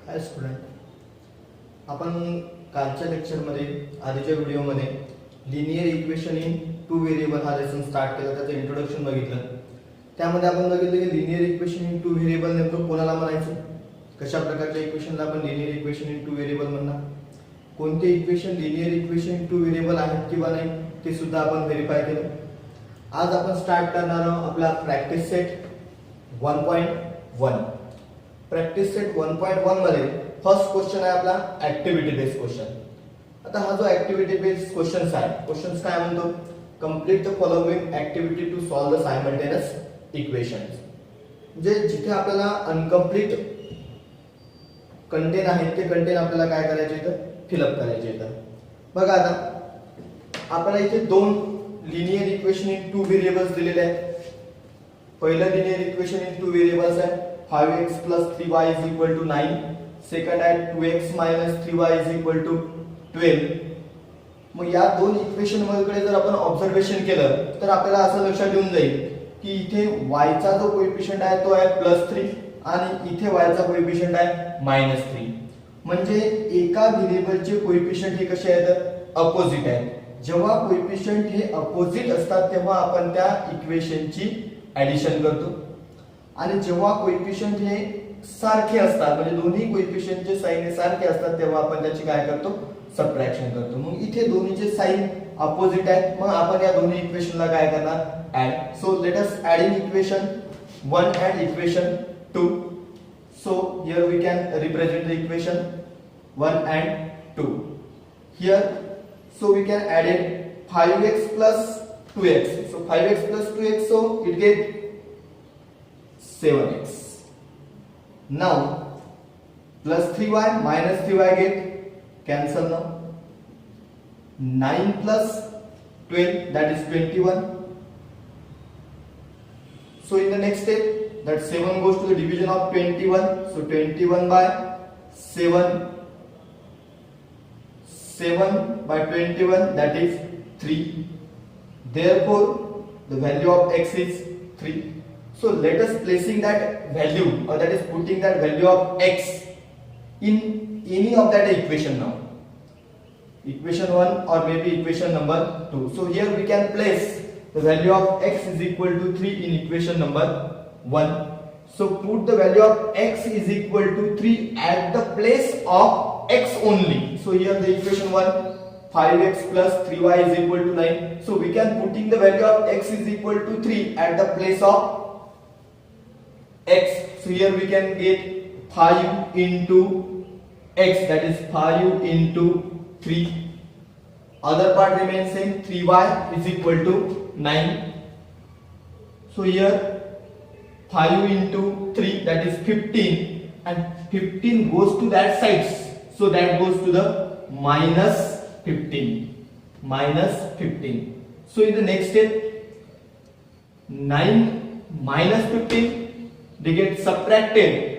हाय student, आपण कालच्या लेक्चरमध्ये आधीच्या व्हिडिओमध्ये linear equation in two variable हा लेसन स्टार्ट केला, त्याचं इंट्रोडक्शन बघितलं. त्यामध्ये आपण बघितलं की linear equation in two variable नेमकं कोणाला म्हणायचं, कशा प्रकारच्या इक्वेशनला आपण linear equation in two variable म्हणणार, कोणते equation linear equation in two variable आहेत किंवा नाही ते सुद्धा आपण व्हेरीफाय केलं. आज आपण स्टार्ट करणार आहोत आपला प्रॅक्टिस सेट 1.1. प्रॅक्टिस सेट 1.1 मध्ये फर्स्ट क्वेश्चन आहे आपला ऍक्टिव्हिटी बेस्ड क्वेश्चन. आता हा जो ऍक्टिव्हिटी बेस्ड क्वेश्चन्स आहे, क्वेश्चन्स काय म्हणतो, complete the following activity to solve the simultaneous equations. म्हणजे जिथे आपल्याला अनकम्प्लीट कंटेन आहेत ते कंटेन आपल्याला काय करायचे इथं फिलअप करायचे इथं. बघा आता आपल्याला इथे दोन linear equation in two variables दिलेले आहेत. पहिलं linear equation in two variables आहे 5x plus 3y is equal to 9. Second आहे 2x minus 3y is equal to 12. मग या दोन इक्वेशन मध्ये जर आपण ऑब्झर्वेशन केलं तर आपल्याला असं लक्षात येऊन जाईल की इथे y चा जो कोएफिशिएंट आहे तो आहे +3 आणि इथे y चा कोएफिशिएंट आहे -3. म्हणजे एका व्हेरिएबलचे कोएफिशिएंट हे कसे आहेत, अपोजिट आहेत. जेव्हा कोएफिशिएंट हे अपोजिट असतात तेव्हा आपण त्या इक्वेशनची ऍडिशन करतो आणि जेव्हा कोएफिशिएंट हे सारखे असतात म्हणजे दोन्ही कोएफिशिएंटचे साइन हे सारखे असतात तेव्हा आपण त्याची काय करतो, सबट्रॅक्शन करतो. मग इथे दोन्हीचे साइन अपोजिट आहेत, मग आपण या दोन्ही इक्वेशनला काय करणार, add. So let us add in equation 1 and equation 2. So here we can represent the equation 1 and 2. Here so we can add it 5x plus 2x. So 5x plus 2x, so it get 7x. Now plus 3y minus 3y get cancel now. 9 plus 12, that is 21. So in the next step, that 7 goes to the division of 21. So 21 by 7, 7 by 21, that is 3. Therefore the value of x is 3. So let us placing that value, or that is putting that value of x in any of that equation now, equation 1 or maybe equation number 2. So here we can place the value of x is equal to 3 in equation number 1. So put the value of x is equal to 3 at the place of x only. So here the equation 1, 5x plus 3y is equal to 9. So we can putting the value of x is equal to 3 at the place of x. So here we can get 5 into x, that is 5 into 3. Other part remains same, 3y is equal to 9. So here 5 into 3, that is 15, and 15 goes to that side, so that goes to the minus 15. So in the next step 9 minus 15, they get subtracted.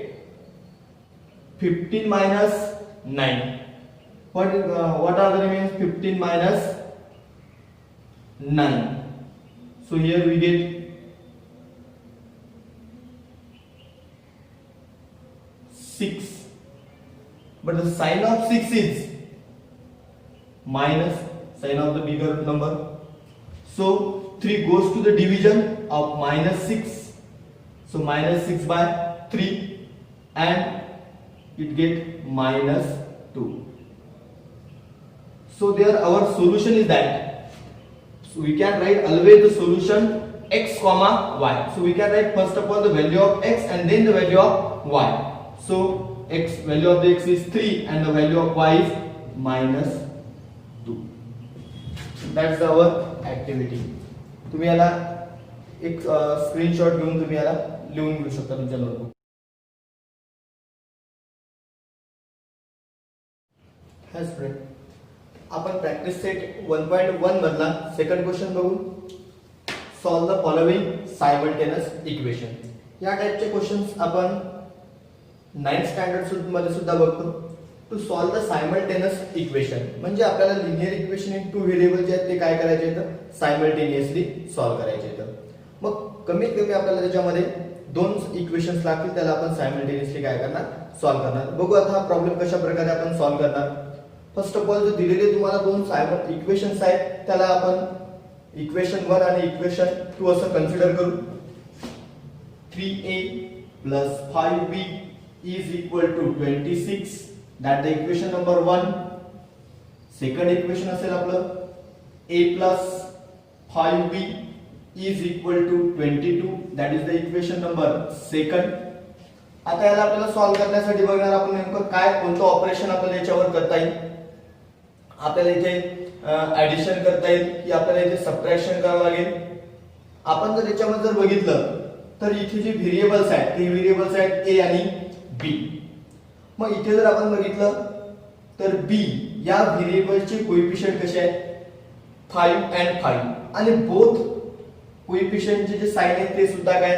15 minus 9, what are the remains, 15 minus 9. So here we get 6, but the sign of 6 is minus, sign of the bigger number. So 3 goes to the division of -6. So -6 by 3 and it get -2. So there our solution is that. So we can write always the solution x comma y. So we can write first of all the value of x and then the value of y. So x, value of the x is 3 and the value of y is -2. That's our activity. तुम्ही याला एक screenshot घेऊन तुम्ही याला लिहून घेऊ शकता तुमच्या नोटबुक. हाय स्टुडंट, आपण प्रॅक्टिस सेट 1.1 मधला सेकंड क्वेश्चन बघू. Solve the following simultaneous equation. या टाइपचे क्वेश्चन्स आपण 9th स्टँडर्ड मध्ये सुद्धा बघतो. To solve the simultaneous equation म्हणजे आपल्याला linear equation in two variable जे आहेत ते काय करायचे आहेत, सायमल्टेनियसली सॉल्व करायचे आहेत. मग कमीत कमी आपल्याला त्याच्यामध्ये दोन इक्वेशन्स लागतील, त्याला आपण सायमल्टेनियसली काय करणार, सॉल्व्ह करणार. बघू आता हा प्रॉब्लेम कशा प्रकारे आपण सॉल्व्ह करणार. फर्स्ट ऑफ ऑल जो दिलेले तुम्हाला दोन इक्वेशन्स आहेत त्याला आपण इक्वेशन 1 आणि इक्वेशन 2 असं कन्सिडर करू. 3a plus 5b is equal to 26, that the equation number 1. Second equation असेल आपलं a plus 5b is equal to 22, that is the equation number second. आता याला आपल्याला सॉल्व्ह करण्यासाठी बघणार आपण नेमकं काय कोणतं ऑपरेशन आपल्याला याच्यावर करता येईल. आपल्याला इथे ऍडिशन करता येईल की आपल्याला इथे सबट्रॅक्शन करावं लागेल. आपण जर याच्यामध्ये जर बघितलं तर इथे जे व्हेरिएबल्स आहेत ते व्हेरिएबल्स आहेत a आणि b. मग इथे जर आपण बघितलं तर b या व्हेरिएबलचे कोएफिशिएंट कसे आहेत 5 and 5 आणि बोथ कोएफिशिएंटचे जे साइन आहेत ते सुद्धा काय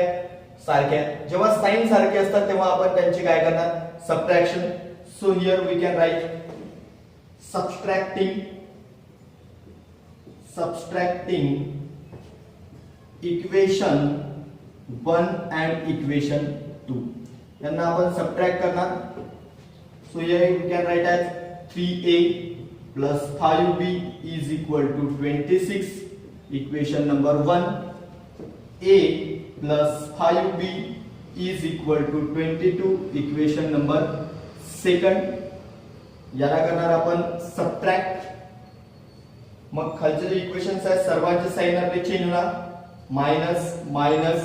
सारखे आहेत. जेव्हा साइन सारखे असतात तेव्हा आपण त्यांची काय करणार subtraction. So here we can write subtracting equation 1 and equation 2 यांना आपण सबट्रॅक्ट करणार. So here we can write as 3a plus 5b is equal to 26, equation number 1. a plus 5b is equal to 22, equation number second. याला करणार आपण subtract. मग खालचे जे equations आहेत सर्वांचे साइन आपले चेंज होणार, minus minus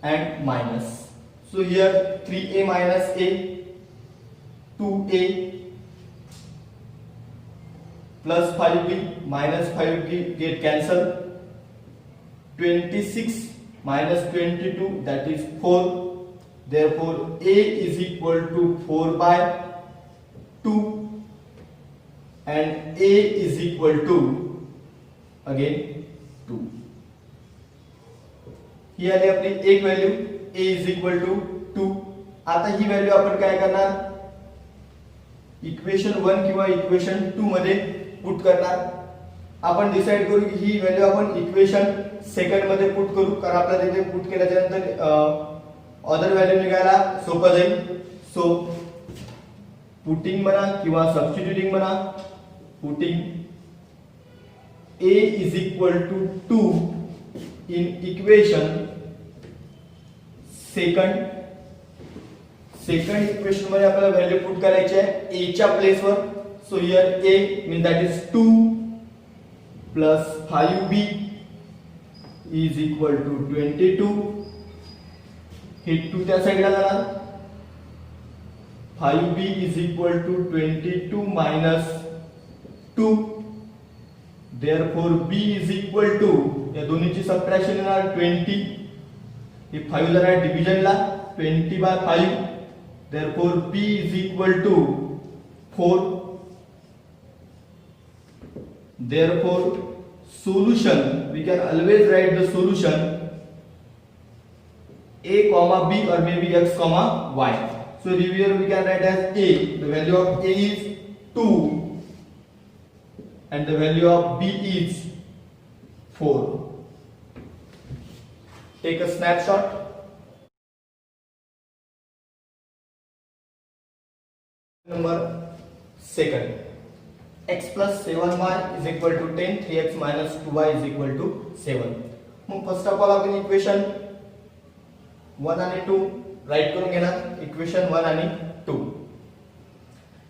and minus. So here 3a minus a, 2a plus 5b minus 5b get cancelled. 26 minus 22, that is 4. Therefore a is equal to 4 by 2 and a is equal to again 2. ही आली आपली एक value a is equal to 2. आता ही value आपण काय करणार equation 1 किंवा equation 2 मध्ये put करणार. आपण डिसाइड करू की ही व्हॅल्यू आपण इक्वेशन सेकंड मध्ये पुट करू, कारण आपल्याला तिथे पुट केल्याच्या नंतर अदर व्हॅल्यू निघायला सोपं जाईल. सो पुटिंग म्हणा किंवा सबस्टिट्यूटिंग म्हणा, putting a is equal to 2 in equation second. Second equation मध्ये आपल्याला व्हॅल्यू पुट करायची आहे a च्या प्लेसवर. So here a means that is 2 plus 5b is equal to 22. हे 2 त्या साइडला जाणार. 5b is equal to 22 minus 2. Therefore b is equal to, या दोन्हीची सबट्रॅक्शन येणार 20. हे 5 जाणार डिव्हिजनला 20 by 5. Therefore b is equal to 4. Therefore solution, we can always write the solution a comma b or maybe x comma y. So here we can write as a, the value of a is 2 and the value of b is 4. Take a snapshot. Number second, x plus 7y is equal to 10, 3x minus 2y is equal to 7. मग first of all आपण equation 1 आणि 2 right करून घेणार. Equation 1 आणि 2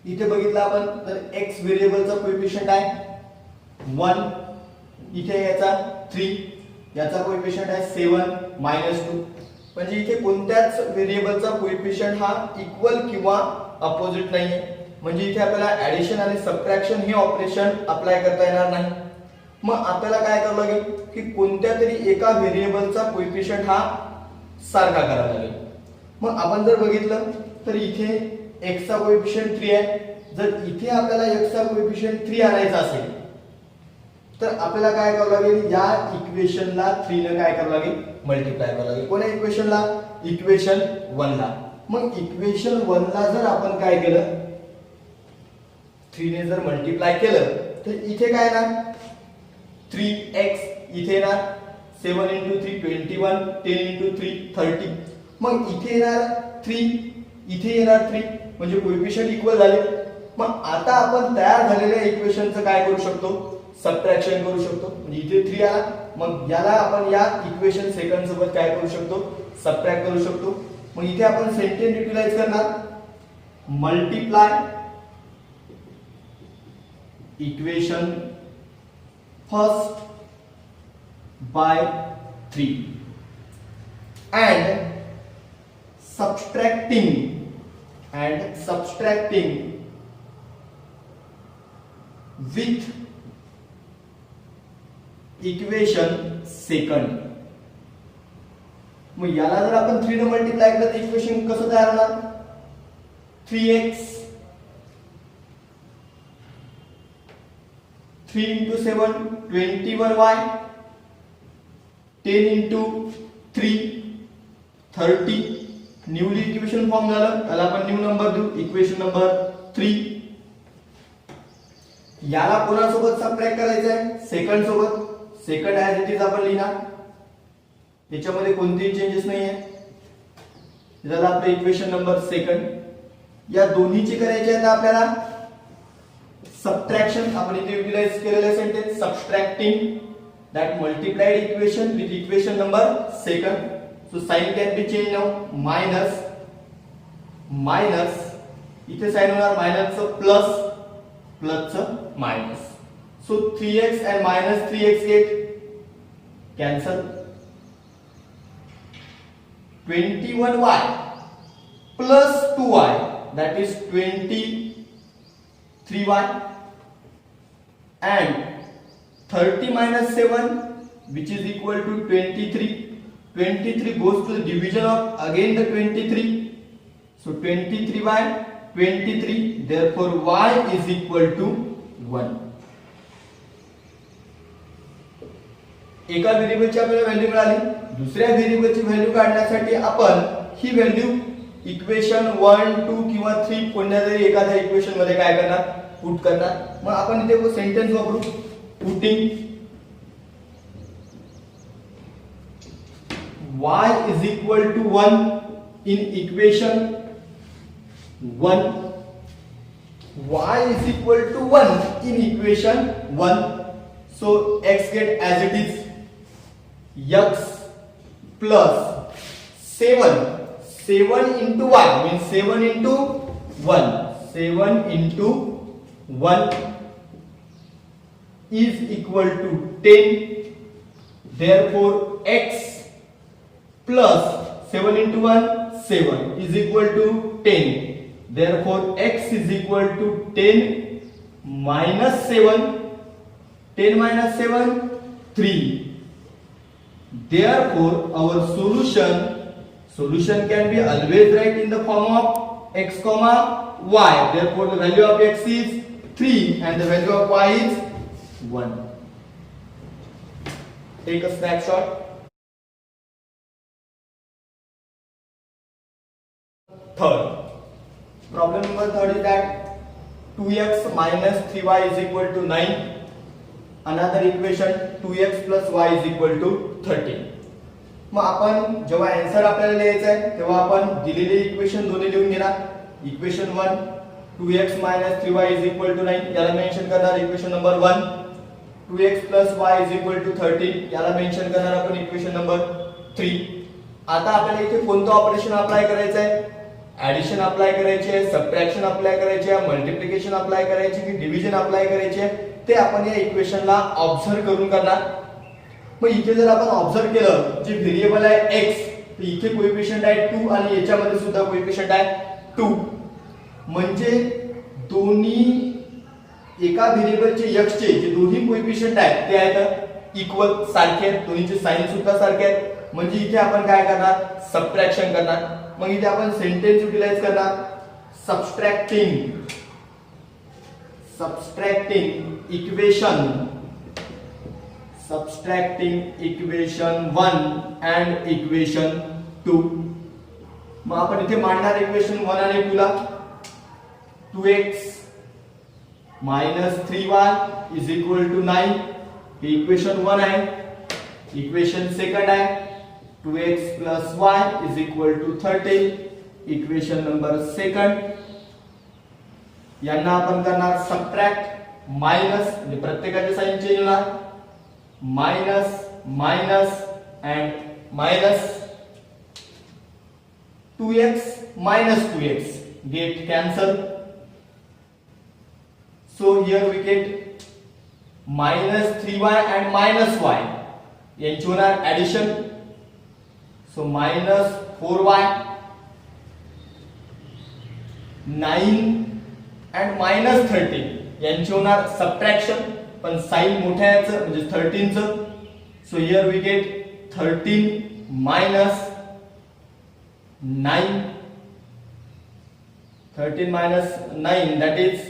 इथे बघितलं आपण तर x व्हेरिएबलचा कोएफिशिएंट आहे 1, इथे याचा 3, याचा कोएफिशिएंट आहे 7 मायनस 2. म्हणजे इथे कोणत्याच व्हेरिएबलचा कोएफिशिएंट हा इक्वल किंवा अपोजिट नाहीये. म्हणजे इथे आपल्याला ऍडिशन आणि सबट्रॅक्शन हे ऑपरेशन अप्लाय करता येणार नाही. मग आपल्याला काय करावं लागेल की कोणत्या तरी एका व्हेरिएबलचा कोएफिशिएंट हा सारखा करावा लागेल. मग आपण जर बघितलं तर इथे x चा कोएफिशिएंट 3 आहे. जर इथे आपल्याला x चा कोएफिशिएंट 3 आणायचा असेल तर आपल्याला काय करावं लागेल, या इक्वेशनला 3 ने काय करावं लागेल मल्टिप्लाय करावं लागेल. कोणत्या इक्वेशनला, इक्वेशन 1 ला. मग इक्वेशन 1 ला जर आपण काय केलं 3 ने जर मल्टिप्लाय केलं तर इथे काय येणार 3x, इथे येणार 7 into 3 21, 10 into 3 30. मग इथे येणार 3, इथे येणार 3, म्हणजे कोएफिशियंट इक्वल झाले. मग आता आपण तयार झालेल्या इक्वेशनचं काय करू शकतो, सबट्रॅक्शन करू शकतो. म्हणजे इथे 3 आला, मग याला आपण या इक्वेशन सेकंड सोबत काय करू शकतो, सबट्रॅक्ट करू शकतो. मग इथे आपण सेंटेन्स युटिलाइज करणार, multiply equation first by 3 and subtracting with equation second. मग याला जर आपण 3 ने मल्टिप्लाय केलं तर इक्वेशन कसं तयार होणार, 3x 3 into 7 21y 10 into 3 30. Newly equation form झालं, याला आपण न्यू नंबर देऊ, इक्वेशन नंबर 3. याला कोणासोबत सबट्रॅक्ट करायचं आहे, सेकंड सोबत. सेकंड ऍज इट इज आपण लिहिणार, याच्यामध्ये कोणतेही चेंजेस नाही आहे. झालं आपलं इक्वेशन नंबर सेकंड. या दोन्हीची करायची आहे आपल्याला सबट्रॅक्शन. आपण इथे युटिलाइज केलेलं sentence subtracting that multiplied equation with equation number second. So sign can be changed now, minus इथे साइन होणार मायनस च प्लस, प्लस च minus. So 3x and minus 3x get cancel. 21y plus 2y that is 23y and 30 minus 7 which is equal to 23. 23 goes to the division of again the 23. So 23 by 23, therefore y is equal to 1. एका व्हेरिएबलची आपल्याला value मिळाली, दुसऱ्या व्हेरिएबलची value काढण्यासाठी आपण ही value equation 1 2 किंवा 3 कोणत्या तरी एखाद्या इक्वेशन मध्ये काय करणार, पुट करणार. मग आपण इथे सेंटेन्स वापरू, putting y is equal to 1 in equation 1. Y is equal to 1 in equation 1. So x get as it is, x plus 7 into y means 7 into 1, 7 into 1 is equal to 10. Therefore x plus 7 into 1 7 is equal to 10. Therefore x is equal to 10 minus 7. 10 minus 7 3. Therefore our solution can be always write in the form of x comma y. Therefore the value of x is 3 and the value of y is 1. Take a snapshot. Third problem number third is that 2x minus 3y is equal to 9. Another equation 2x plus y is equal to 13. मग आपण जेव्हा answer आपल्याला लिहायचा आहे तेव्हा आपण दिलेले equation दोन्ही लिहून घेणार. Equation 1 2x minus 3y is equal to 9 याला मेंशन करणार equation number 1. 2x plus y is equal to 13 याला मेंशन करणार आपण इक्वेशन नंबर 3. आता आपल्याला इथे कोणतं ऑपरेशन अप्लाय करायचं आहे, ऍडिशन अप्लाय करायचे आहे, सबट्रॅक्शन अप्लाय करायचे आहे, मल्टिप्लिकेशन अप्लाय करायचे की डिव्हिजन अप्लाय करायचे आहे, ते आपण या इक्वेशनला ऑब्झर्व करून करणार. मग इथे जर आपण ऑब्झर्व केलं जे व्हेरिएबल आहे x, तर इथे कोएफिशियंट आहे 2 आणि याच्यामध्ये सुद्धा कोएफिशियंट आहे 2. म्हणजे दोन्ही एका व्हेरिएबलचे x चे जे दोन्ही कोएफिशियंट आहेत ते आहेत इक्वल, सारखे आहेत, दोन्हीचे साइन सुद्धा सारखे आहेत. म्हणजे इथे आपण काय करणार, सबट्रॅक्शन करणार. मग इथे आपण सेंटेन्स युटिलाइज करणार, सबट्रॅक्टिंग इक्वेशन 1 and इक्वेशन 2. मग आपण इथे मांडणार इक्वेशन 1 आणि 2 ला. 2x minus 3y is equal to 9 हे इक्वेशन 1 आहे. इक्वेशन सेकंड आहे 2x plus y is equal to 13. Equation number second. यांना आपण करणार सबट्रॅक्ट मायनस म्हणजे प्रत्येकाचे साइन चेंज होणार minus minus and minus 2x minus 2x get cancelled. So here we get minus 3y and minus y. यांची होणार addition. So minus 4y 9 and minus 13 यांची होणार subtraction. पण साइन मोठ्या याचं म्हणजे 13 चं. So here we get 13 minus 9. 13 minus 9 that is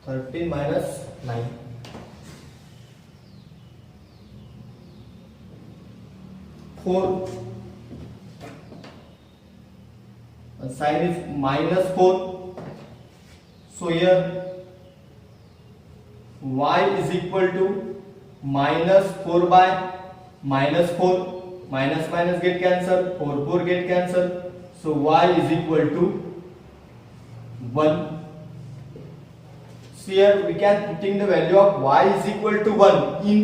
13 minus 9. 4 and sign is minus 4. So here y is equal to minus 4 by minus 4. Minus minus get cancelled. 4 get cancelled. So y is equal to 1. So here we can putting the value of y is equal to 1 in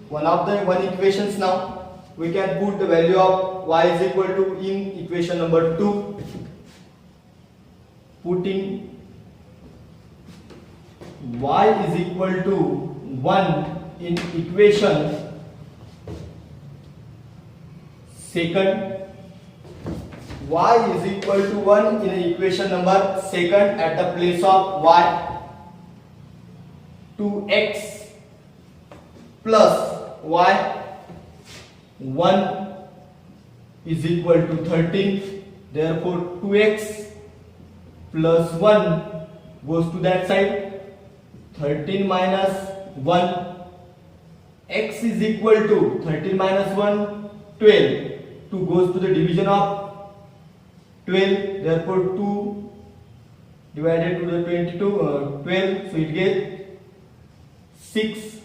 one of the equations. Now we can put the value of y is equal to in equation number 2. Putting y is equal to 1 in equation second. Y is equal to 1 in equation number second. At the place of y, 2x plus y 1 is equal to 13. Therefore 2x plus 1 goes to that side. 13 minus 1, x is equal to 13 minus 1 12. 2 goes to the division of 12. Therefore 2 divided to the 22 12. So it gets 6.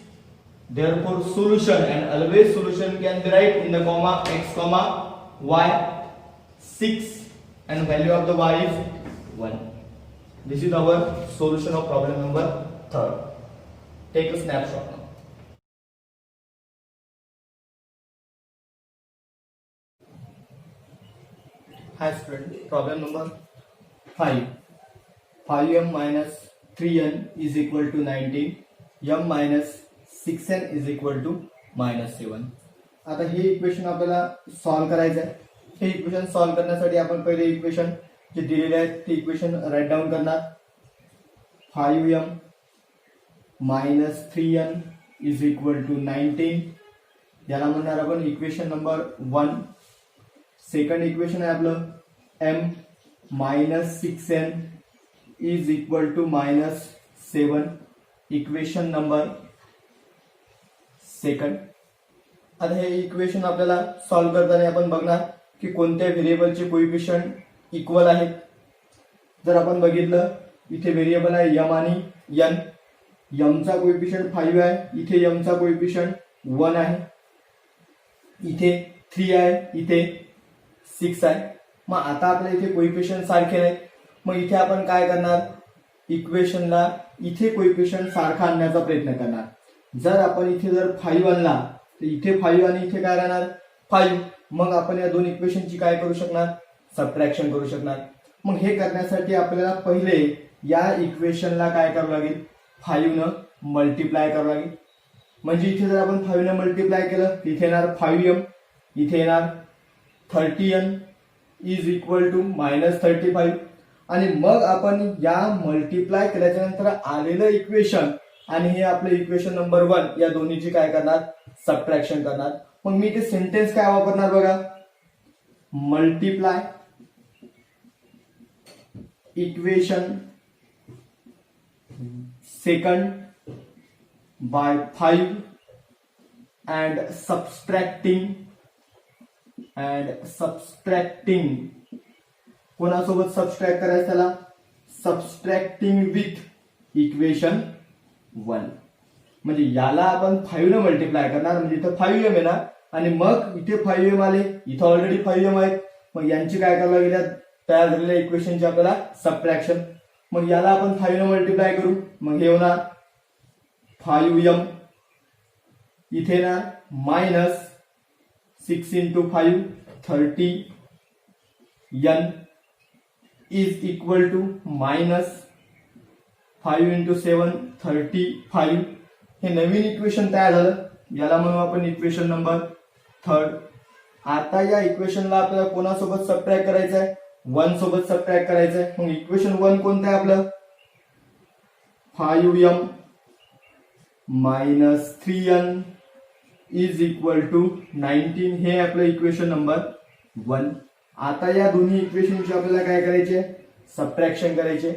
Therefore solution, and always solution can be write in the comma x comma y. 6 and value of the y is 1. This is our solution of problem number 3rd. Take a snapshot now. Hi student, problem number 5. 5m minus 3n is equal to 19. m minus 6n is equal to minus 7. आता हे equation आपल्याला solve करायचं आहे. हे equation solve करण्यासाठी आपण पहिले equation जे दिलेले आहेत ते इक्वेशन राईट डाऊन करणार. 5m minus 3n is equal to 19. याला म्हणणार आपण इक्वेशन नंबर 1. सेकंड इक्वेशन आहे आपलं m minus 6n is equal to minus 7. Equation number second. आता हे इक्वेशन आपल्याला सॉल्व करताना आपण बघणार की कोणत्या व्हेरिएबलचे कोएफिशियंट इक्वल आहेत. जर आपण बघितलं इथे व्हेरिएबल आहे m आणि n. m चा कोएफिशियंट 5 आहे, इथे m चा कोएफिशियंट 1 आहे, इथे 3 आहे, इथे 6 आहे. मग आता आपल्या इथे कोएफिशियंट सारखे नाहीत. मग इथे आपण काय करणार, इक्वेशनला इथे कोएफिशियंट सारखा आणण्याचा प्रयत्न करणार. जर आपण इथे जर 5 आणला तर इथे 5 आणि इथे काय राहणार 5. मग आपण या दोन इक्वेशनची काय करू शकणार, सबट्रॅक्शन करू शकणार. मग हे करण्यासाठी आपल्याला पहिले या इक्वेशनला काय करावं लागेल, 5 न मल्टिप्लाय करावं लागेल. म्हणजे इथे जर आपण 5 न मल्टिप्लाय केलं इथे येणार 5m, इथे येणार 30n is equal to minus 35. आणि मग आपण या मल्टिप्लाय केल्याच्या नंतर आलेलं इक्वेशन आणि हे आपलं इक्वेशन नंबर 1 या दोन्हीची काय करणार, सबट्रॅक्शन करणार. मग मी ते सेंटेन्स काय वापरणार बघा, multiply equation second by 5 and subtracting कोणासोबत सबट्रॅक्ट करायचं, त्याला सबस्ट्रॅक्टिंग विथ इक्वेशन 1. म्हणजे याला आपण 5 ने मल्टिप्लाय करणार, म्हणजे इथं 5m येणार आणि मग इथे 5m आले, इथं ऑलरेडी 5m आहेत, मग यांची काय करायला गेल्या तयार झालेल्या इक्वेशनची आपल्याला सबट्रॅक्शन. मग याला आपण 5 ने मल्टिप्लाय करू, मग हे होणार 5m, इथे ना minus 6 into 5 30 n is equal to minus 5 into 7 35. हे नवीन इक्वेशन तयार झालं, याला म्हणू आपण इक्वेशन नंबर 3. आता या इक्वेशनला आपल्याला कोणासोबत सबट्रॅक्ट करायचं आहे, 1 सोबत सबट्रॅक्ट करायचं आहे. मग इक्वेशन 1 कोणतं आहे आपलं, 5m minus 3n is equal to 19. हे आपलं इक्वेशन नंबर 1. आता या दोन्ही इक्वेशनची आपल्याला काय करायचे, सबट्रॅक्शन करायचे.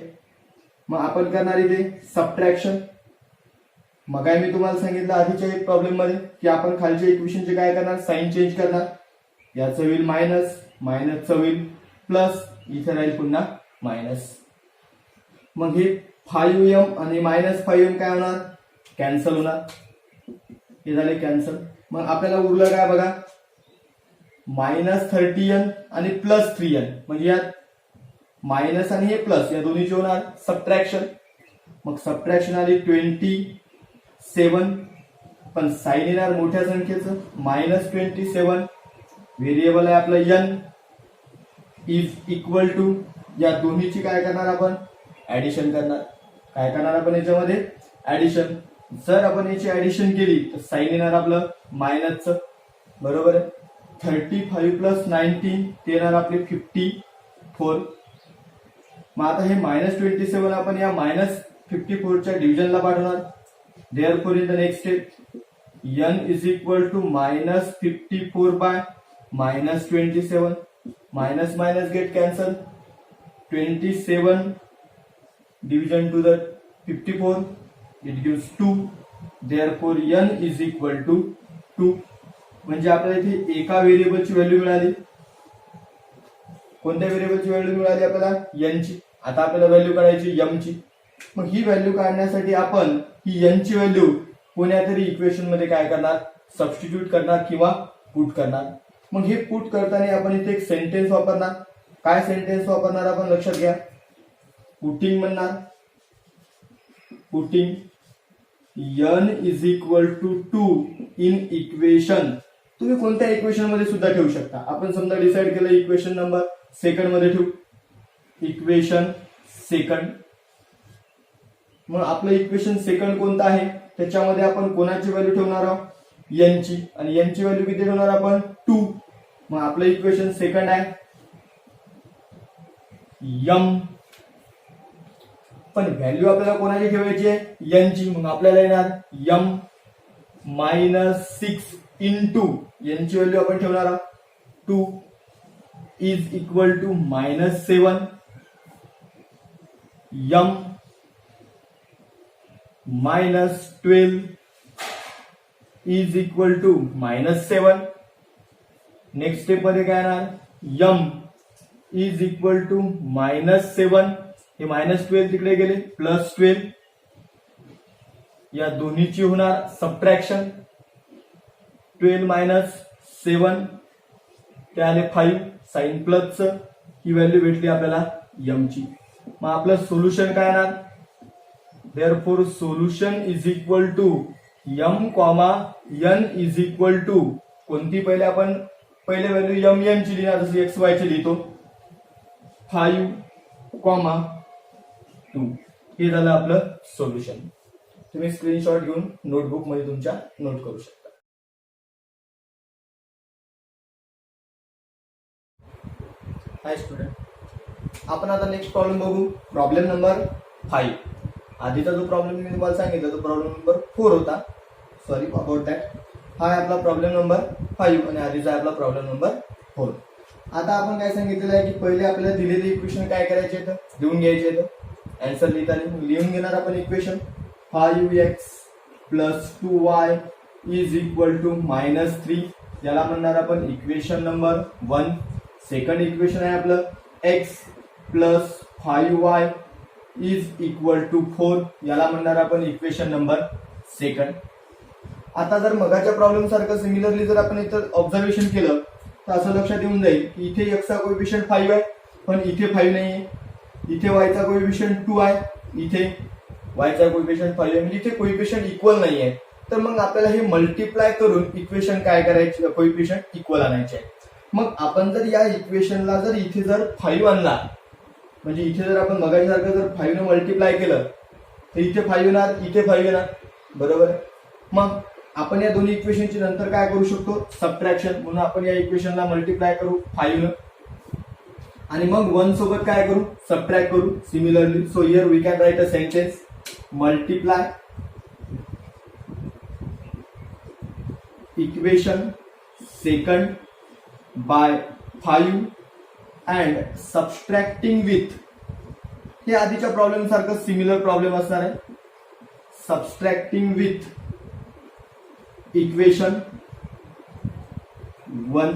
मग आपण करणार इथे सबट्रॅक्शन. मग मी तुम्हाला सांगितलं आधीच्या एक प्रॉब्लेम मध्ये की आपण खालच्या इक्वेशनचे काय करणार, साइन चेंज करणार. याचं होईल मायनस, मायनसचं होईल प्लस, इथे राहील पुन्हा मायनस. मग हे 5m आणि मायनस 5m काय होणार, कॅन्सल होणार. हे झाले कॅन्सल. मग आपल्याला उरलं काय बघा, मायनस 30n आणि प्लस 3n. म्हणजे यात मायनस आणि हे प्लस या दोन्हीचे होणार सबट्रॅक्शन. मग सबट्रॅक्शन आली 27, पण साइन येणार मोठ्या संख्येचं मायनस 27. व्हेरिएबल आहे आपलं n इज इक्वल टू, या दोन्हीची काय करणार आपण, ऍडिशन करणार. काय करणार आपण याच्यामध्ये, ऍडिशन. जर आपण याची ऍडिशन केली तर साइन येणार आपलं मायनसचं, बरोबर आहे. 35 प्लस 19 ते येणार आपले 54. मग आता हे मायनस 27 आपण या मायनस 54च्या डिव्हिजनला पाठवणार. Therefore in the next step n is equal to minus 54 by minus 27. Minus minus get cancel. 27 division to the 54 it gives 2. Therefore n is equal to 2. म्हणजे आपल्याला इथे एका व्हेरिएबलची व्हॅल्यू मिळाली. कोणत्या व्हेरिएबलची व्हॅल्यू मिळाली आपल्याला, n ची. आता आपल्याला व्हॅल्यू काढायची m ची. मग ही व्हॅल्यू काढण्यासाठी आपण ही n ची व्हॅल्यू कोणत्या तरी इक्वेशन मध्ये काय करणार, सबस्टिट्यूट करणार किंवा पुट करणार. मग हे पुट करताना आपण इथे एक सेंटेन्स वापरणार. काय सेंटेन्स वापरणार आपण लक्षात घ्या, पुटिंग म्हणणार. Putting n is equal to 2 in equation. तुम्ही कोणत्या इक्वेशन मध्ये सुद्धा ठेवू शकता. आपण समजा डिसाइड केलं इक्वेशन नंबर सेकंड मध्ये ठेवू, इक्वेशन सेकंड. मग आपलं इक्वेशन सेकंड कोणतं आहे, त्याच्यामध्ये आपण कोणाची व्हॅल्यू ठेवणार आहोत, n ची. आणि n ची व्हॅल्यू किती ठेवणार आपण, 2. मग आपलं इक्वेशन सेकंड आहे m. पण व्हॅल्यू आपल्याला कोणाची ठेवायची आहे, n ची. मग आपल्याला येणार m मायनस 6 इंटू n ची व्हॅल्यू आपण ठेवणार आहोत 2 is equal to minus 7 m minus 12 is equal to minus 7. Next step मध्ये काय येणार, m is equal to minus 7. हे मायनस 12 तिकडे गेले, प्लस 12. या दोन्हीची होणार सबट्रॅक्शन. 12 मायनस 7 ते आले 5. साइन प्लस ही व्हॅल्यू भेटली आपल्याला m ची. मग आपलं सोल्युशन काय येणार, therefore solution is equal to m comma n is equal to कोणती पहिले आपण पहिले व्हॅल्यू m n ची लिहिणार, जशी x y ची लिहितो 5 कॉमा 2. हे झालं आपलं सोल्युशन. तुम्ही स्क्रीनशॉट घेऊन नोटबुक मध्ये तुमच्या नोट करू शकता. हाय स्टुडंट, आपण आता नेक्स्ट प्रॉब्लेम बघू. Problem number 5. आधीचा जो प्रॉब्लेम मी तुम्हाला सांगितला तो प्रॉब्लेम नंबर 4 होता. Sorry about that. हा आहे आपला प्रॉब्लेम नंबर 5 आणि आधीचा आहे आपला प्रॉब्लेम नंबर 4. आता आपण काय सांगितलेलं आहे की पहिले आपल्याला दिलेले इक्वेशन काय करायचे आहेत, लिहून घ्यायचे आहेत. आन्सर लिहिताना लिहून घेणार आपण equation 5x plus 2y is equal to minus 3. याला म्हणणार आपण इक्वेशन नंबर 1. सेकंड इक्वेशन आहे आपलं x plus 5y is equal to 4, याला म्हणणार आपण इक्वेशन नंबर सेकंड. आता जर मगाच्या प्रॉब्लेम सारखं सिमिलरली जर आपण इथं ऑब्झर्वेशन केलं तर असं लक्षात येऊन जाईल की इथे x चा कोएफिशियंट 5 आहे पण इथे 5 नाहीये, इथे y चा कोएफिशियंट 2 आहे, इथे y चा कोएफिशियंट 5 आहे, म्हणजे इथे कोएफिशियंट इक्वल नाहीये. तर मग आपल्याला हे मल्टिप्लाय करून इक्वेशन काय करायचे, कोएफिशियंट इक्वल आणायचे. मग आपण जर या इक्वेशनला जर इथे जर 5 आणला, म्हणजे इथे जर आपण मगाच्यासारखं जर 5 ने मल्टिप्लाय केलं तर इथे 5 येणार, इथे 5 येणार, बरोबर. मग आपण या दोन्ही इक्वेशनची नंतर काय करू शकतो, सबट्रॅक्शन. म्हणून आपण या इक्वेशनला मल्टिप्लाय करू 5 न आणि मग 1 सोबत काय करू, सबट्रॅक्ट करू similarly. So here we can write a sentence, multiply equation second by 5 and subtracting with, हे आधीच्या प्रॉब्लेम सारखं सिमिलर प्रॉब्लेम असणार आहे, सबस्ट्रॅक्टिंग विथ इक्वेशन 1.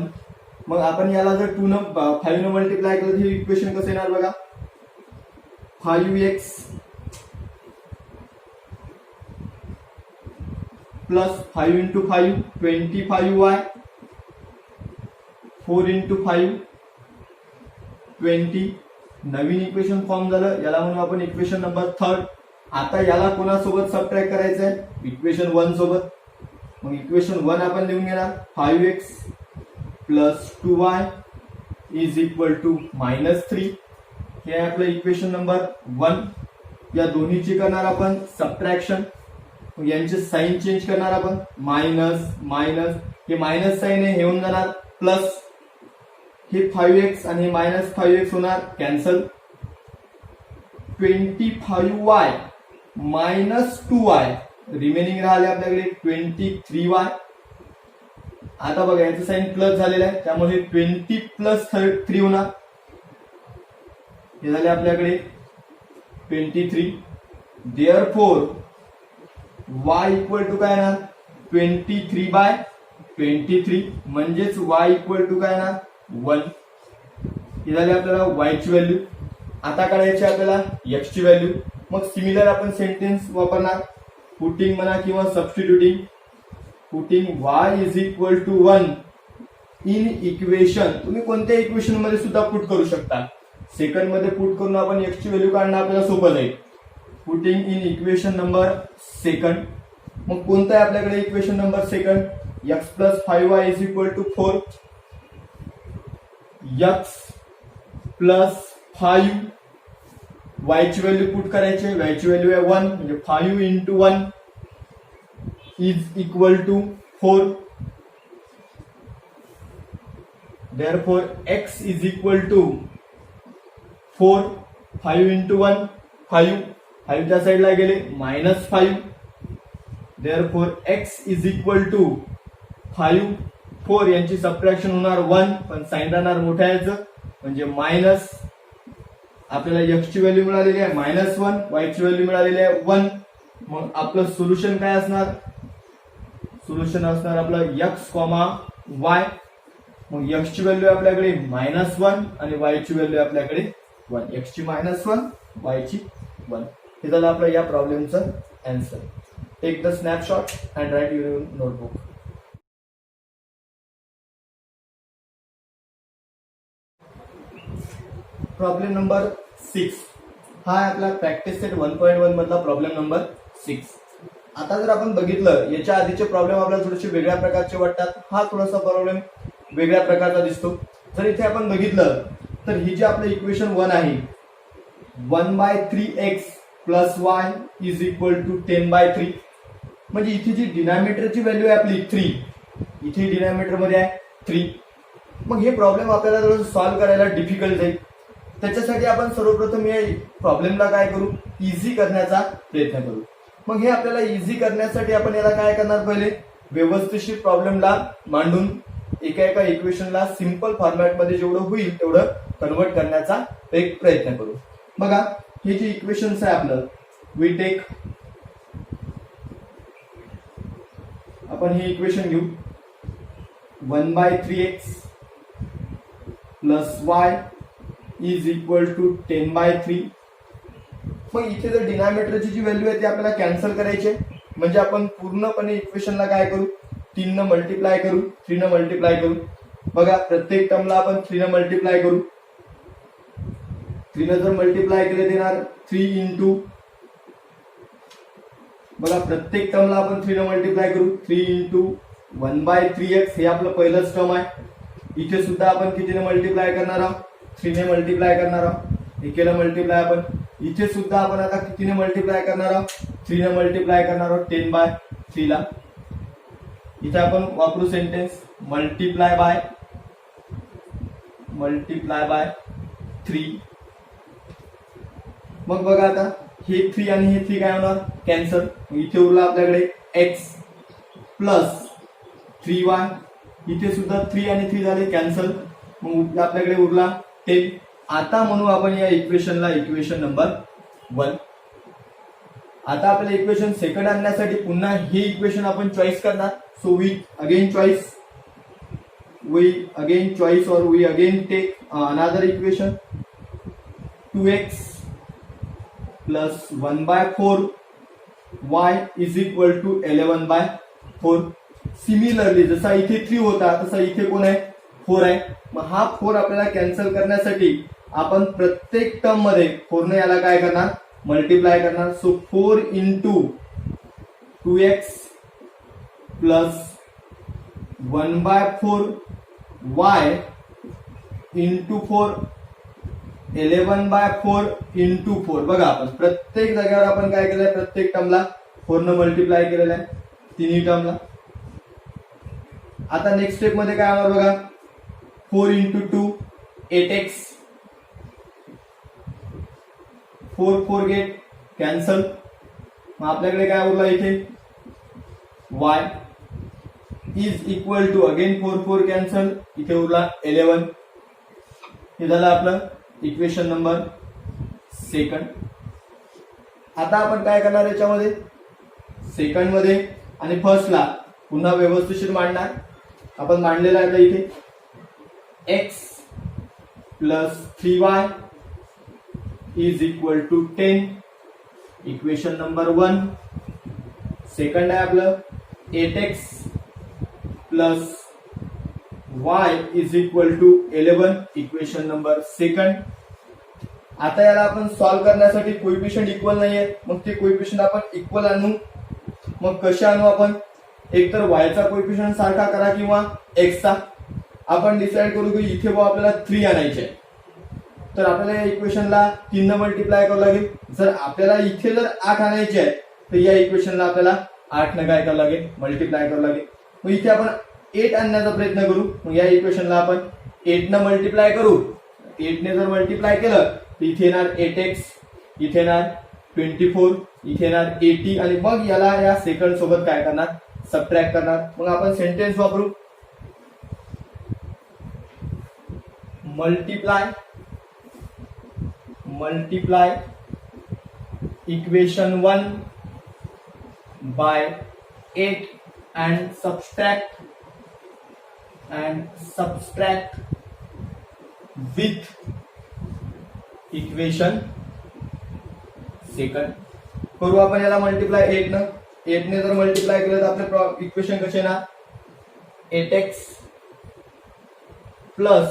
मग आपण याला जर 2 न 5 न मल्टिप्लाय केलं तर हे इक्वेशन कसं येणार बघा, 5x plus 5 into 5 25y, 4 into 5 20. नवीन इक्वेशन फॉर्म झालं, याला म्हणून आपण इक्वेशन नंबर थर्ड. आता याला कोणासोबत सबट्रॅक्ट करायचं आहे, इक्वेशन 1 सोबत. मग इक्वेशन 1 आपण लिहून घेणार 5x plus 2y is equal to -3. हे आहे आपलं इक्वेशन नंबर 1. या दोन्हीची करणार आपण सबट्रॅक्शन, यांचे साइन चेंज करणार आपण, मायनस मायनस, हे मायनस साइन आहे, हे होऊन जाणार प्लस, हे 5x आणि हे -5x होणार cancel. 25y minus 2y, remaining राहिले आपल्याकडे 23y. आता बघा याचं साइन प्लस झालेलं आहे त्यामुळे 20 प्लस 3 होणार, हे झाले आपल्याकडे 23. देअरफॉर y इक्वल टू काय येणार, 23/23, म्हणजेच y इक्वल टू काय येणार 1. हे झाले आपल्याला y ची व्हॅल्यू. आता काढायची आपल्याला x ची व्हॅल्यू. मग सिमिलर आपण सेंटेन्स वापरणार, पुटिंग म्हणा किंवा substituting. Putting y is equal to 1 in equation, तुम्ही कोणत्या इक्वेशन मध्ये सुद्धा पुट करू शकता. सेकंड मध्ये पुट करून आपण x ची व्हॅल्यू काढणं आपल्याला सोपं जाईल. Putting in equation number second. मग कोणतं आहे आपल्याकडे equation number second, x plus 5y is equal to 4. x plus 5 y ची व्हॅल्यू पुट करायची, y ची व्हॅल्यू आहे 1, म्हणजे 5 into 1 is equal to 4. Therefore x is equal to 4. 5 into 1 5, 5 च्या साईडला गेले -5. Therefore x is equal to 5 4, यांची subtraction होणार 1, पण साइन राहणार मोठ्या याचं म्हणजे मायनस. आपल्याला x ची व्हॅल्यू मिळालेली आहे -1, y ची व्हॅल्यू मिळालेली आहे 1. मग आपलं सोल्युशन काय असणार, सोल्युशन असणार आपलं x, y. मग x ची व्हॅल्यू आपल्याकडे -1 आणि y ची व्हॅल्यू आपल्याकडे 1. x ची -1, y ची 1. हे झालं आपलं या प्रॉब्लेमचं answer. Take the snapshot and write your notebook. Problem number 6 हा आहे आपला प्रॅक्टिस सेट 1.1 मधला प्रॉब्लेम नंबर 6. आता जर आपण बघितलं याच्या आधीचे प्रॉब्लेम आपल्याला थोडेसे वेगळ्या प्रकारचे वाटतात, हा थोडासा प्रॉब्लेम वेगळ्या प्रकारचा दिसतो. जर इथे आपण बघितलं तर ही जी आपलं इक्वेशन 1 आहे, 1/3x plus y is equal to 10/3, म्हणजे इथे जी डिनॉमिनेटरची व्हॅल्यू आहे आपली 3, इथे डिनॉमिनेटर मध्ये आहे 3. मग हे प्रॉब्लेम आपल्याला जर सॉल्व्ह करायला डिफिकल्ट जाईल. त्याच्यासाठी आपण सर्वप्रथम या प्रॉब्लेमला काय करू, इझी करण्याचा प्रयत्न करू. मग हे आपल्याला इझी करण्यासाठी आपण याला काय करणार, पहिले व्यवस्थित प्रॉब्लेमला मांडून एका इक्वेशनला सिंपल फॉर्मॅटमध्ये जेवढं होईल तेवढं कन्वर्ट करण्याचा एक प्रयत्न करू. बघा हे जे इक्वेशन्स आहे आपलं, वी टेक, आपण हे इक्वेशन घेऊ 1/3x plus y is equal to 10/3 मग इथे जर डिनॉमिनेटरची जी व्हॅल्यू आहे ती आपल्याला कॅन्सल करायची आहे, म्हणजे आपण पूर्णपणे इक्वेशनला काय करू, 3 न मल्टिप्लाय करू, 3 न मल्टिप्लाय करू. बघा प्रत्येक टर्मला आपण 3 न मल्टिप्लाय करू. 3 न जर मल्टिप्लाय केले देणार 3 इंटू, बघा प्रत्येक टर्मला आपण 3 न मल्टिप्लाय करू. 3 इंटू 1/3x हे आपलं पहिलंच टर्म आहे. इथे सुद्धा आपण कितीने मल्टिप्लाय करणार आहोत, 3 ने मल्टिप्लाय करणार आहोत. हे केलं मल्टिप्लाय आपण. इथे सुद्धा आपण आता कितीने मल्टिप्लाय करणार आहोत, 3 ने मल्टिप्लाय करणार आहोत 10/3 ला. इथे आपण वापरू सेंटेन्स मल्टिप्लाय बाय 3. मग बघा आता हे 3 आणि हे 3 काय होणार, कॅन्सल. इथे उरला आपल्याकडे x प्लस 3y. इथे सुद्धा 3 आणि 3 झाले कॅन्सल. मग आपल्याकडे उरला 10. आता म्हणू आपण या इक्वेशनला इक्वेशन नंबर 1. आता आपल्याला इक्वेशन सेकंड आणण्यासाठी पुन्हा हे इक्वेशन आपण चॉईस करणार. So we again choice or we again take another equation. 2x plus 1/4 y is equal to 11/4. Similarly जसा इथे 3 होता तसा इथे कोण आहे, 4 आहे. मग हा 4 आपल्याला कॅन्सल करण्यासाठी आपण प्रत्येक टर्म मध्ये 4 ने याला काय करणार, मल्टिप्लाय करणार. So 4 into 2x plus 1/4 y into 4 11/4 into 4. बघा आपण प्रत्येक जागेवर आपण काय केलंय, प्रत्येक टर्मला 4 न मल्टिप्लाय केलेलं आहे, तिन्ही टर्मला. आता नेक्स्ट स्टेप मध्ये काय होणार बघा, 4 इंटू 2 8x. 4 get cancel. मग आपल्याकडे काय उरला इथे y is equal to again 4 cancel. इथे उरला 11. हे झालं आपलं इक्वेशन नंबर सेकंड. आता आपण काय करणार याच्यामध्ये, सेकंड मध्ये आणि फर्स्टला पुन्हा व्यवस्थित मांडणार. आपण मांडलेला आहे इथे x plus 3y is equal to 10. Equation number 1. Second आहे आपलं 8x plus y is equal to 11. Equation number second. आता याला आपण सॉल्व्ह करण्यासाठी कोएफिशिएंट इक्वल नाहीये, मग ते कोएफिशिएंट आपण इक्वल आणू. मग कसे आणू आपण, एकतर y चा कोएफिशिएंट सारखा करा किंवा x चा. आपण डिसाइड करू की इथे आपल्याला 3 आणायचे आहे, तर आपल्याला या इक्वेशनला 3 न मल्टिप्लाय करावं लागेल. जर आपल्याला इथे जर 8 आणायचे आहे तर या इक्वेशनला आपल्याला 8 न काय करावं लागेल, मल्टिप्लाय करावं लागेल. मग इथे आपण 8 आणण्याचा प्रयत्न करू. मग या इक्वेशनला आपण 8 न मल्टिप्लाय करू. 8 ने जर मल्टिप्लाय केलं तर इथे येणार 8x, इथे येणार 24, इथे येणार 80 आणि मग याला या सेकंड सोबत काय करणार, सबट्रॅक्ट करणार. मग आपण सेंटेन्स वापरू multiply equation 1 by 8 and subtract with equation second. करू आपण याला मल्टिप्लाय 8 न. 8 ने जर मल्टिप्लाय केलं तर आपले इक्वेशन कसे ना, 8x plus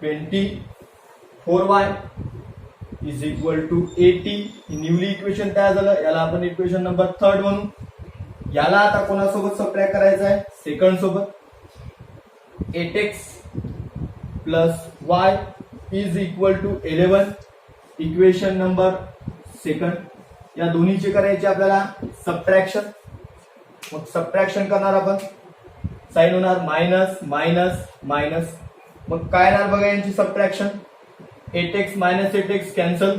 24y is equal to 80. Newly equation तयार झालं. याला आपण इक्वेशन नंबर 3 म्हणू. याला आता कोणासोबत सबट्रॅक्ट करायचं आहे, सेकंड सोबत. 8x plus y is equal to 11. Equation number second. या दोन्हीचे करायचे आपल्याला सबट्रॅक्शन. मग सबट्रॅक्शन करणार आपण, साइन होणार मायनस मायनस मायनस. मग काय येणार बघा यांची subtraction, 8x minus 8x cancel.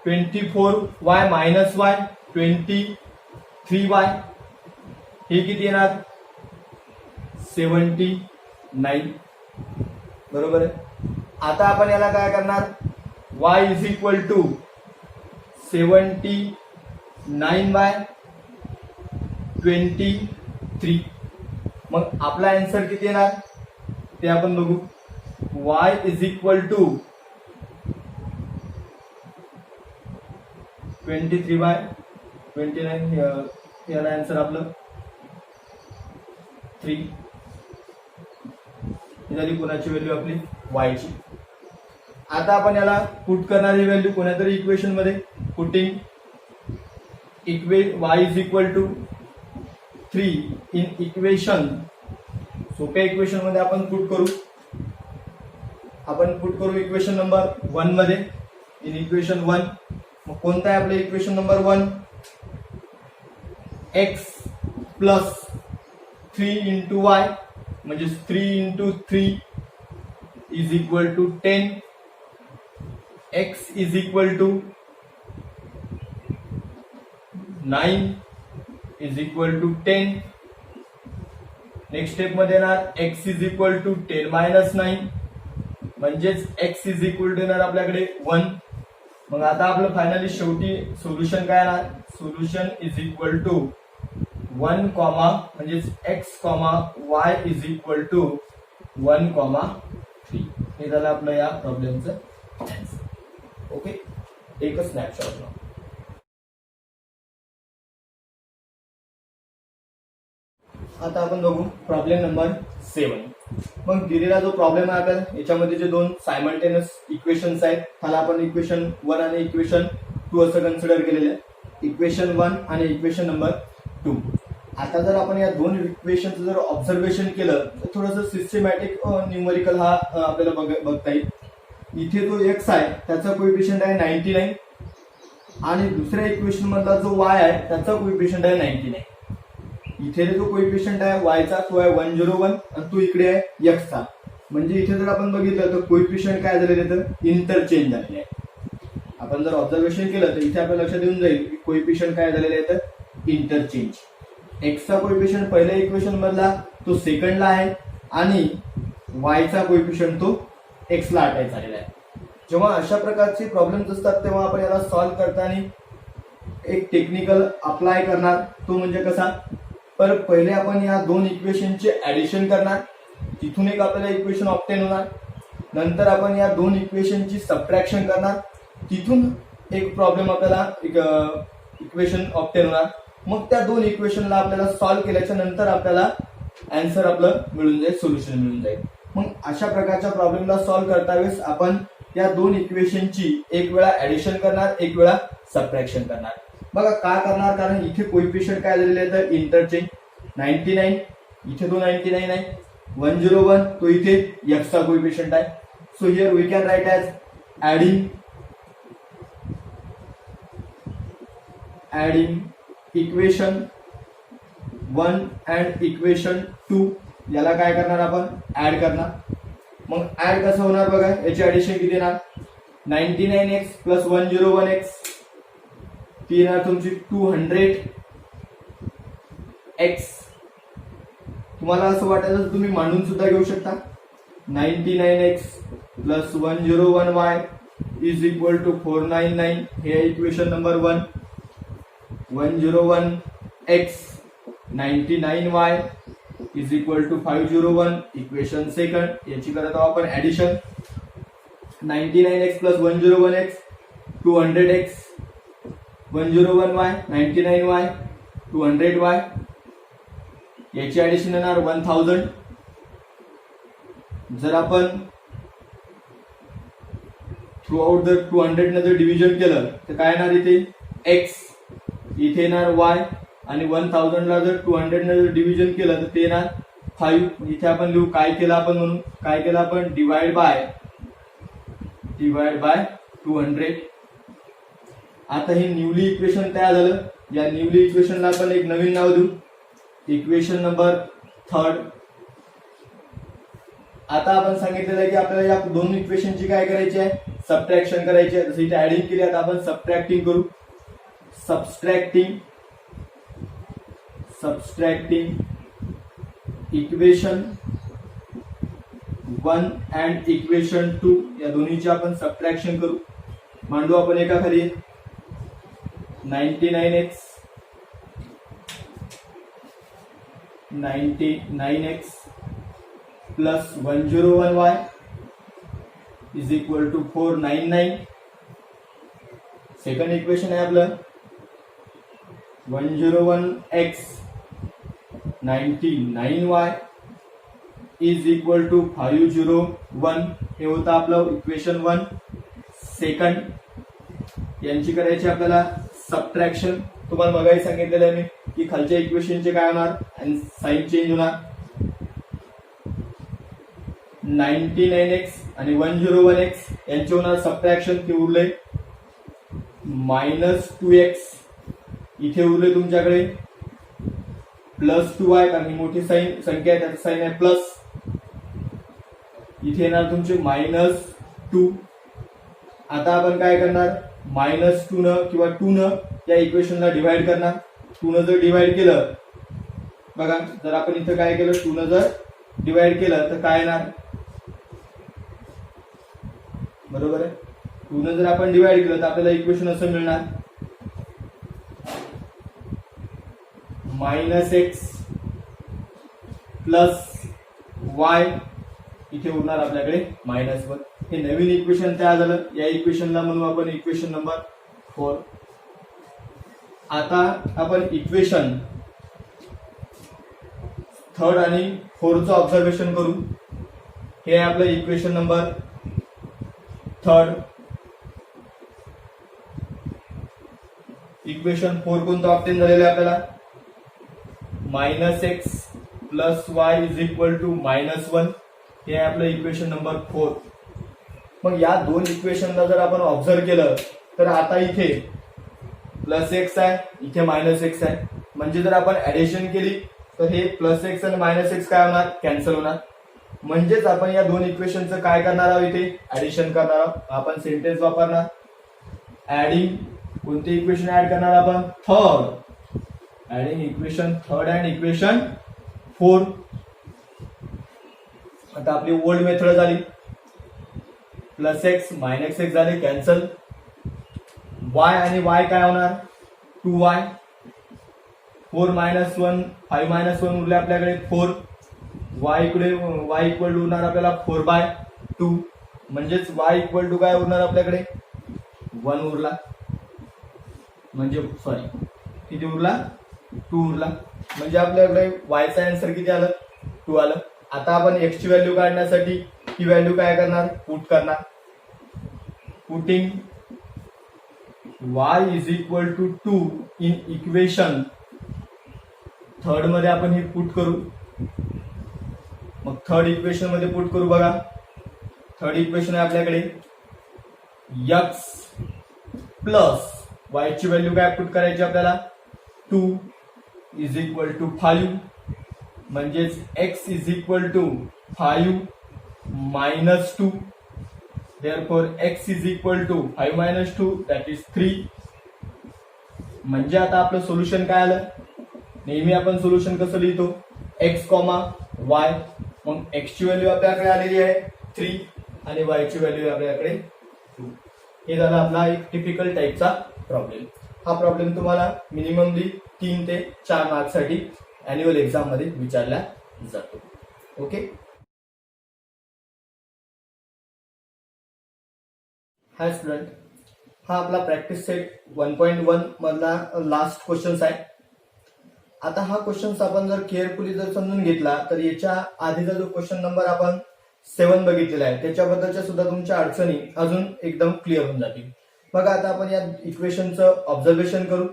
24y minus y 23y. हे किती येणार, 79. बरोबर आहे. आता आपण याला काय करणार, y इज इक्वल टू 79/23. मग आपला आन्सर किती येणार ते आपण बघू. y इज इक्वल टू 23/29 याला आन्सर आपलं 3 ही झाली कोणाची व्हॅल्यू आपली y ची. आता आपण याला पुट करणार ही व्हॅल्यू कोणत्यातरी इक्वेशन मध्ये putting y is equal to 3 in equation. सोप्या इक्वेशन मध्ये आपण पुट करू इक्वेशन नंबर 1 मध्ये. इन इक्वेशन 1 मग कोणता आहे आपलं equation number 1? x plus 3 into y म्हणजे 3 into 3 is equal to 10. x is equal to 9 is equal to 10. Next step मध्ये येणार x is equal to 10 minus 9 म्हणजेच x इज इक्वल टू येणार आपल्याकडे 1. मग आता आपलं फायनली शेवटी सोल्युशन काय येणार? Solution is equal to 1 comma म्हणजेच x comma y is equal to 1 comma 3. हे झालं आपलं या प्रॉब्लेमचं आन्सर. ओके, एकच स्नॅपशॉट. आता आपण बघू प्रॉब्लेम नंबर 7. मग दिलेला जो प्रॉब्लेम आहे आपल्याला याच्यामध्ये जे दोन सायमल्टेनियस इक्वेशन्स आहेत त्याला आपण इक्वेशन 1 आणि इक्वेशन 2 असं कन्सिडर केलेलं आहे. इक्वेशन 1 आणि इक्वेशन नंबर 2. आता जर आपण या दोन इक्वेशनचं जर ऑब्झर्वेशन केलं तर थोडंसं सिस्टमॅटिक न्यूमरिकल हा आपल्याला बघता येईल. इथे जो x आहे त्याचा कोएफिशियंट आहे 99 आणि दुसऱ्या इक्वेशन मधला जो y आहे त्याचा कोएफिशियंट आहे 99. इथे जो कोएफिशियंट आहे y चा तो आहे 101 आणि तो इकडे आहे x चा. म्हणजे इथे जर आपण बघितलं तर कोएफिशियंट काय झालेले तर इंटरचेंज झालेले आहे. आपण जर ऑब्झर्वेशन केलं तर इथे आपल्या लक्षात येऊन जाईल की कोएफिशियंट काय झालेले आहे तर इंटरचेंज. x चा कोएफिशियंट पहिल्या इक्वेशन मधला तो सेकंडला आहे आणि y चा कोएफिशियंट तो x ला अटॅच झालेला आहे. जेव्हा अशा प्रकारचे प्रॉब्लेम्स असतात तेव्हा आपण याला सॉल्व्ह करताना एक टेक्निकल अप्लाय करणार. तो म्हणजे कसा? पर पहिले आपण या दोन इक्वेशनचे ऍडिशन करणार, तिथून एक आपल्याला इक्वेशन ऑब्टेन होणार. नंतर आपण या दोन इक्वेशनची सबट्रॅक्शन करणार, तिथून एक प्रॉब्लेम आपल्याला इक्वेशन ऑब्टेन होणार. मग त्या दोन इक्वेशनला आपल्याला सॉल्व्ह केल्याच्या नंतर आपल्याला आन्सर आपलं मिळून जाईल, सोल्युशन मिळून जाईल. मग अशा प्रकारच्या प्रॉब्लेमला सॉल्व्ह करता वेळेस आपण या दोन इक्वेशनची एक वेळा ऍडिशन करणार, एक वेळा सबट्रॅक्शन करणार. बघा काय करणार, कारण इथे कोएफिशियंट काय झालेले आहे तर इंटरचेंज. 99 इथे तो 99 आहे, 101 तो इथे x चा कोएफिशियंट आहे. So here we can write as adding equation 1 and equation 2. याला काय करणार आपण ऍड करणार. मग ऍड कसं होणार बघा, याची ऍडिशन किती येणार 99x प्लस 101x ती येणार तुमची 200x. तुम्हाला असं वाटायचं तुम्ही मांडून सुद्धा घेऊ शकता. 99x plus 101y is equal to 499. हे equation number 1. 101x 99y is equal to 501 equation second. याची करत आहोत आपण addition. 99x plus 101x 200x 101y 99y 200y. याची ऍडिशन येणार 1000. जर आपण थ्रू आउट जर 200 ने जर डिव्हिजन केलं तर काय येणार इथे x, इथे येणार y आणि 1000 ला जर 200 ने जर डिव्हिजन केलं तर ते येणार 5. इथे आपण लिहू काय केलं आपण, म्हणून काय केलं आपण डिवाइड बाय 200. आता हे न्यूली इक्वेशन तयार झालं. या न्यूली इक्वेशनला आपण एक नवीन नाव देऊ, इक्वेशन नंबर 3. आता आपण सांगितलेलं आहे की आपल्याला या दोन इक्वेशनची काय करायची आहे, सबट्रॅक्शन करायची आहे. जसं इथे ऍडिंग केली आता आपण सबट्रॅक्टिंग करू. सबट्रॅक्टिंग इक्वेशन 1 अँड इक्वेशन 2 या दोन्हीची आपण सबट्रॅक्शन करू. मांडू आपण एका खाली 99x plus 101y is equal to 499. Second equation आहे आपलं 101x 99y is equal to 501, हे होतं आपलं इक्वेशन 1. सेकंड यांची करायची आपल्याला सबट्रॅक्शन. तुम्हाला मगाही सांगितलेलं आहे मी की खालच्या इक्वेशनचे काय होणार आणि साइन चेंज होणार. 99x आणि 101x यांचे होणार सबट्रॅक्शन, ते उरले -2x, इथे उरले तुमच्याकडे +2y, कारण ही मोठी साइन संख्या आहे त्याचा साइन आहे प्लस, इथे येणार तुमचे -2. आता आपण काय करणार, -2 न किंवा 2 न या इक्वेशनला डिवाइड करणार. 2 न जर डिवाइड केलं, बघा जर आपण इथं काय केलं, 2 न जर डिवाइड केलं तर काय येणार, बरोबर आहे. 2 न जर आपण डिवाइड केलं तर आपल्याला इक्वेशन असं मिळणार -x + y, इथे उरणार आपल्याकडे -1. हे नवीन इक्वेशन तयार झालं. या इक्वेशनला म्हणू आपण इक्वेशन नंबर 4. आता आपण इक्वेशन 3rd आणि 4th ऑब्झर्वेशन करू. हे आहे आपलं इक्वेशन नंबर 3rd. इक्वेशन 4 कोणतं ऑब्टेन झालेलं आहे आपल्याला, -x + y = -1, हे आहे आपलं इक्वेशन नंबर 4. मग या दोन इक्वेशनला जर आपण ऑब्झर्व केलं तर आता इथे +x आहे, इथे -x आहे. म्हणजे जर आपण ऍडिशन केली तर हे +x आणि -x काय होणार, कॅन्सल होणार. म्हणजेच आपण या दोन इक्वेशनचं काय करणार आहोत, इथे ऍडिशन करणार आहोत. आपण सेंटेन्स वापरणार ऍडिंग. कोणते इक्वेशन ऍड करणार आपण, 3rd. Adding equation 3rd and equation 4. आता आपली ओल्ड मेथड झाली, +x -x झाले कॅन्सल. y आणि y काय होणार, 2y. 4 - 1 5 - 1 उरले आपल्याकडे 4. y इकडे y इक्वल टू उरणार आपल्याला 4/2. म्हणजेच y इक्वल टू काय उरणार आपल्याकडे 1 उरला. म्हणजे सॉरी किती उरला, 2 उरला. म्हणजे आपल्याकडे y चा आन्सर किती आलं, 2 आलं. आता आपण x ची व्हॅल्यू काढण्यासाठी ही व्हॅल्यू काय करणार, पुट करणार. Putting y = 2 in equation 3rd मध्ये आपण हे पुट करू. मग 3rd इक्वेशन मध्ये पुट करू. बघा 3rd इक्वेशन आहे आपल्याकडे x + y ची व्हॅल्यू काय पुट करायची आपल्याला, 2 = 5. म्हणजेच x = 5 - 2. Therefore x = 5 - 2 that is 3. म्हणजे आता आपलं सोल्युशन काय आलं. नेहमी आपण सोल्युशन कसं लिहितो, x, y. मग x ची व्हॅल्यू आपल्याकडे आलेली आहे 3 आणि y ची व्हॅल्यू आपल्याकडे 2. हे झालं आपला एक टिपिकल टाइपचा प्रॉब्लेम. हा प्रॉब्लेम तुम्हाला मिनिममली 3 ते 4 मार्क्ससाठी अॅन्युअल एक्झाम मध्ये विचारला जातो. ओके. हाय स्टुडंट, हा आपला प्रॅक्टिस सेट 1.1 मधला लास्ट क्वेश्चन्स आहे. आता हा क्वेश्चन्स आपण जर केअरफुली जर समजून घेतला तर याच्या आधीचा जो क्वेश्चन नंबर आपण 7 बघितलेला आहे त्याच्याबद्दलच्या सुद्धा तुमच्या अडचणी अजून एकदम क्लिअर होऊन जातील. बघा आता आपण या इक्वेशनचं ऑब्झर्वेशन करू.